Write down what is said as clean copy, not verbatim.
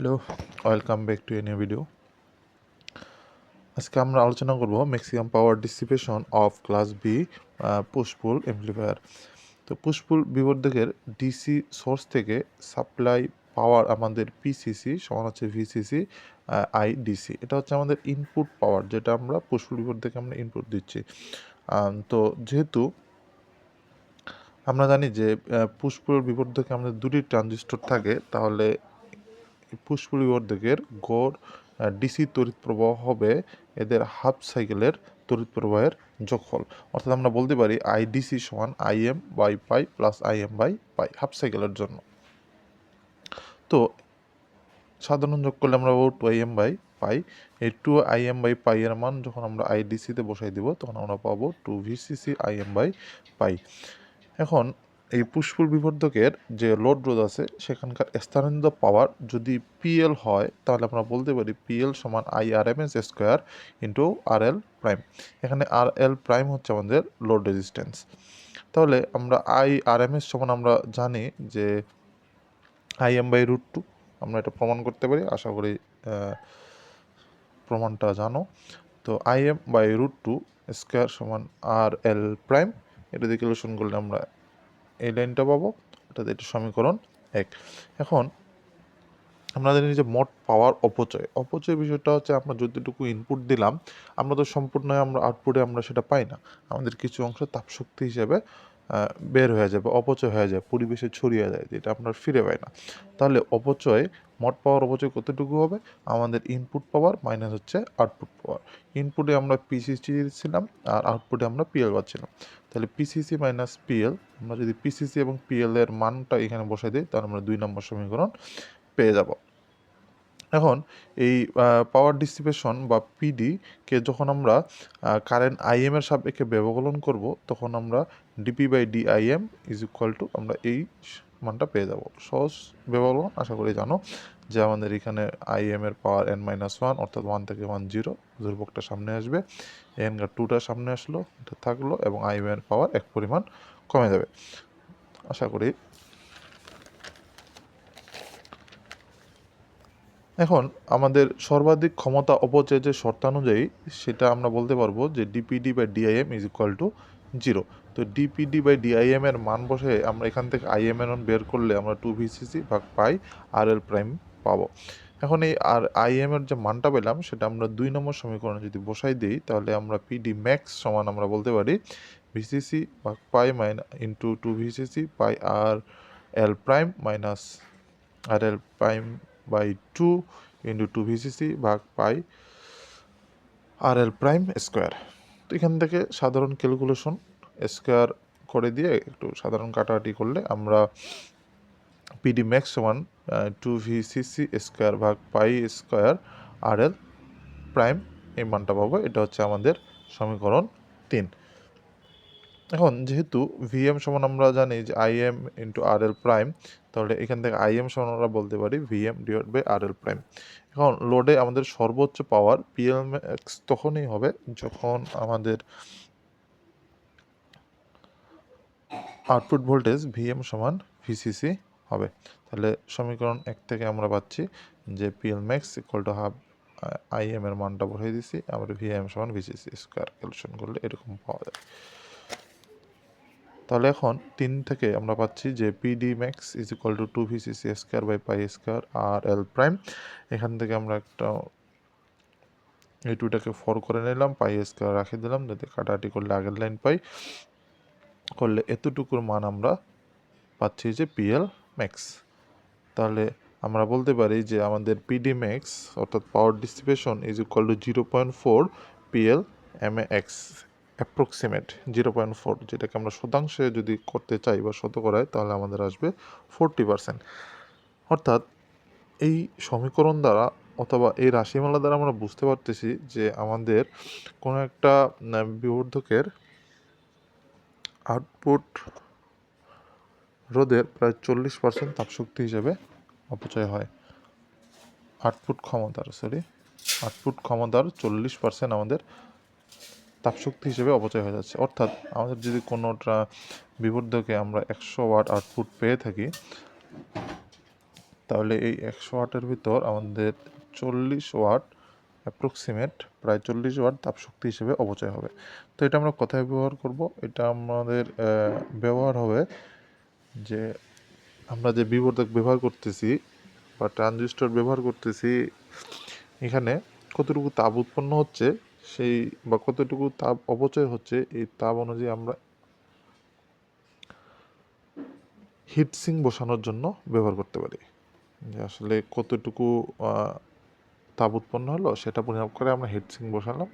Hello, welcome back to a new video. আজকে আমরা আলোচনা করব maximum power dissipation of class B push pull amplifier. তো push pull বিবর্ধকের ডিসি সোর্স থেকে সাপ্লাই পাওয়ার আমাদের পিসিসি সমান হচ্ছে ভিসিসি আইডিসি। এটা হচ্ছে আমাদের ইনপুট পাওয়ার, যেটা আমরা পুশ পুল বিবর্ধকে আমরা ইনপুট দিচ্ছি। তো যেহেতু আমরা জানি যে পুশ পুল বিবর্ধকে আমাদের দুটি ট্রানজিস্টর থাকে, তাহলে পুশ পুল বিবর্ধকের গড় ডিসি তড়িৎ প্রবাহ হবে এদের হাফ সাইকেলের তড়িৎ প্রবাহের যোগফল। অর্থাৎ আমরা বলতে পারি আইডিসি সমান IM by pi plus IM by pi half সাইকেলের জন্য। তো সাধারণ যোগ করলে আমরা পাবো 2IM বাই পাই। এই 2IM বাই পাই এর মান যখন আমরা আইডিসিতে বসাই দিব তখন আমরা পাবো 2VCC IM বাই পাই। এখন এই পুশ পুল বিবর্ধকের যে লোড রোধ আছে সেখানকার স্থানান্তরিত পাওয়ার যদি পিএল হয়, তাহলে আমরা বলতে পারি পিএল সমান IRMS square into RL prime. এখানে RL প্রাইম হচ্ছে আমাদের লোড রেজিস্ট্যান্স। তাহলে আমরা IRMS সমান আমরা জানি যে IM/√2। আমরা এটা প্রমাণ করতে পারি, আশা করি প্রমাণটা জানো। তো IM/√2 স্কোয়ার সমান RL প্রাইম। এটা দিয়ে ক্যালকুলেশন করলে আমরা এই লাইনটা পাবো, অর্থাৎ এটা সমীকরণ 1। এখন আমরা জানি যে মোট পাওয়ার অপচয় বিষয়টা হচ্ছে আমরা যতটুকু ইনপুট দিলাম আমরা তো সম্পূর্ণ আমরা আউটপুটে আমরা সেটা পাই না, আমাদের কিছু অংশ তাপশক্তি হিসেবে বের হয়ে যাবে, অপচয় হয়ে যায়, পরিবেশে ছড়িয়ে যায়, যেটা আমরা ফিরে পাই না। তাহলে মোট পাওয়ার অপচয় কতটুকু হবে? আমাদের ইনপুট পাওয়ার মাইনাস হচ্ছে আউটপুট পাওয়ার। ইনপুটে আমরা পিসিসি দিচ্ছিলাম আর আউটপুটে আমরা পিএল পাচ্ছিলাম। তাহলে পিসিসি মাইনাস পিএল, আমরা যদি পিসিসি এবং পিএল এর মানটা এখানে বসাই দিই তাহলে আমরা 2 নম্বর সমীকরণ পেয়ে যাব। এখন এই পাওয়ার ডিসিপেশন বা পিডিকে যখন আমরা কারেন্ট আইএম এর সাপেক্ষে ব্যবকলন করব তখন আমরা DP by DIM is equal to আমরা এই মানটা পেয়ে যাব। সহজ ব্যবকলন, আশা করি জানো যে আমাদের এখানে আইএম এর পাওয়ার n-1 অর্থাৎ 1 থেকে 1 0, ধ্রুবকটা সামনে আসবে, এখানকার 2টা সামনে আসলো, এটা থাকলো এবং আইএম এর পাওয়ার এক পরিমাণ কমে যাবে। আশা করি এখন আমাদের সর্বাধিক ক্ষমতা অপচয় যে শর্তানুযায়ী সেটা আমরা বলতে পারবো যে DPD by DIM is equal to 0। তো ডিপিডি বাই ডিআইএম এর মান বসে আমরা এখান থেকে আইএম এর মান বের করলে আমরা 2VCC ভাগ পাই RL প্রাইম পাবো। এখন এই আর আইএম এর যে মানটা পেলাম সেটা আমরা 2 নম্বর সমীকরণে যদি বসাই দিই তাহলে আমরা পিডি ম্যাক্স সমান আমরা বলতে পারি ভিসিসি ভাগ pi into 2VCC pi RL prime minus RL prime by 2 into 2VCC ভাগ পাই RL প্রাইম স্কোয়ার। তো এখান থেকে সাধারণ ক্যালকুলেশন স্কোয়ার করে দিয়ে একটু সাধারণ কাটাকাটি করলে আমরা পিডি ম্যাক্স সমান 2VCC স্কোয়ার ভাগ পাই স্কোয়ার RL প্রাইম এই মানটা পাবো। এটা হচ্ছে আমাদের সমীকরণ 3। এখন যেহেতু ভিএম সমান আমরা জানি যে আইএম ইন্টু RL প্রাইম, তাহলে এখান থেকে আইএম সমান আমরা বলতে পারি VM divide by RL prime. এখন লোডে আমাদের সর্বোচ্চ পাওয়ার পিএল ম্যাক্স তখনই হবে যখন আমাদের আউটপুট ভোল্টেজ ভিএম সমান ভিসিসি হবে। তাহলে সমীকরণ 1 থেকে আমরা পাচ্ছি যে PL max equal to half IM এর মানটা বসাই দিছি, আমরা ভিএম সমান ভিসিসি স্কোয়ার ক্যালকুলেশন করলে এরকম পাওয়া যায়। তাহলে এখন 3 থেকে আমরা পাচ্ছি যে PD max is equal to 2VCC square by pi square RL prime. এখান থেকে আমরা একটা এই 2টাকে 4 করে নিলাম, পাই স্কোয়ার রাখে দিলাম, যাতে কাটাকাটি করলে আগের লাইন পাই, করলে এতটুকুর মান আমরা পাচ্ছি যে পিএল ম্যাক্স। তাহলে আমরা বলতে পারি যে আমাদের পিডি ম্যাক্স অর্থাৎ power dissipation is equal to 0.4 PL MAX, approximate 0.4, যেটাকে আমরা শতাংশে যদি করতে চাই বা শতকরায় তাহলে আমাদের আসবে 40%। অর্থাৎ এই সমীকরণ দ্বারা অথবা এই রাশিমালা দ্বারা আমরা বুঝতে পারতেছি যে আমাদের কোনো একটা বিবর্ধকের আউটপুট রোধের প্রায় 40% তাপশক্তি হিসেবে অপচয় হয়। আউটপুট ক্ষমতার 40% আমাদের তাপশক্তি হিসেবে অপচয় হয়ে যাচ্ছে। অর্থাৎ আমাদের যদি কোনোটা বিবর্ধকে আমরা 100 ওয়াট আউটপুট পেয়ে থাকি, তাহলে এই 100 ওয়াটের ভিতর আমাদের 40 ওয়াট অ্যাপ্রক্সিমেট প্রায় 40 ওয়াট তাপশক্তি হিসেবে অপচয় হবে। তো এটা আমরা কোথায় ব্যবহার করব? এটা আমাদের ব্যবহার হবে যে আমরা যে বিবর্ধক ব্যবহার করতেছি বা ট্রানজিস্টর ব্যবহার করতেছি, এখানে কতটুকু তাপ উৎপন্ন হচ্ছে সেই বা কতটুকু তাপ অপচয় হচ্ছে এই তাপ অনুযায়ী আমরা হিটসিং বসানোর জন্য ব্যবহার করতে পারি। যে আসলে কতটুকু তাপ উৎপন্ন হলো সেটা পরিমাপ করে আমরা হিটসিং বসালাম।